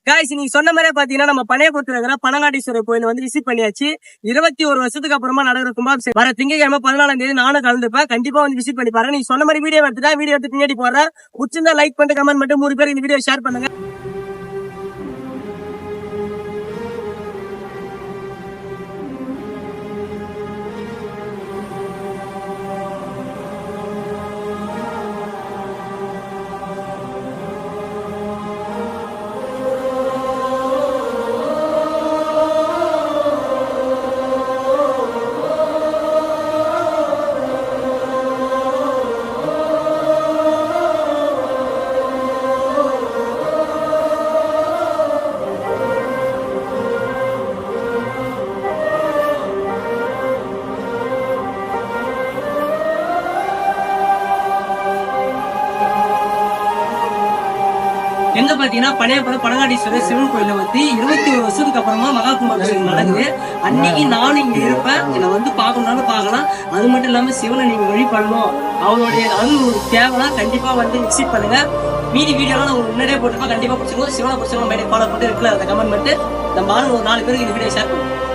Guys நீங்க சொன்ன மாதிரியே பாத்தீங்கன்னா நம்ம பனையபுரத்துல இருக்கிற பனங்காட்டீஸ்வரர் கோயில் வந்து விசிட் பண்ணியாச்சு. 21 வருஷத்துக்கு அப்புறமா நடக்கிற கும்பாபிஷேகம் வர திங்கட்கிழமை 14ஆம் தேதி நானும் கலந்துப்பேன். கண்டிப்பா வந்து விசிட் பண்ணி பாருங்க. நீங்க சொன்ன மாதிரி வீடியோ எடுத்து பின்னாடி போடுறேன். பிடிச்சிருந்தா லைக் பண்ணிட்டு கமெண்ட் பண்ணிட்டு 3 பேர் இந்த வீடியோ ஷேர் பண்ணுங்க. எங்க பாத்தீங்கன்னா பனையபுரம் பனங்காட்டீஸ்வரர் சிவன் கோயில வந்து 21 வருஷத்துக்கு அப்புறமா மகா கும்பாபிஷேகம் நடக்குது. அன்னைக்கு நானும் இங்க இருப்பேன். என்னை வந்து பார்க்கணும்னாலும் பார்க்கலாம். அது மட்டும் இல்லாம சிவனை நீங்க வழிபடணும், அவருடைய அருள் தேவைனா கண்டிப்பா வந்து விசிட் பண்ணுங்க. மீதி வீடியோலாம் உங்களுக்கு முன்னாடியே போட்டுருப்பா. கண்டிப்பா பிடிச்சிருக்கோம். சிவனை பிடிச்சவங்க ஃபாலோ பண்ணிட்டு இருக்குல்ல, அதை கமெண்ட் பண்ணிட்டு நம்ம ஒரு 4 பேருக்கு இந்த வீடியோ ஷேர் பண்ணுங்க.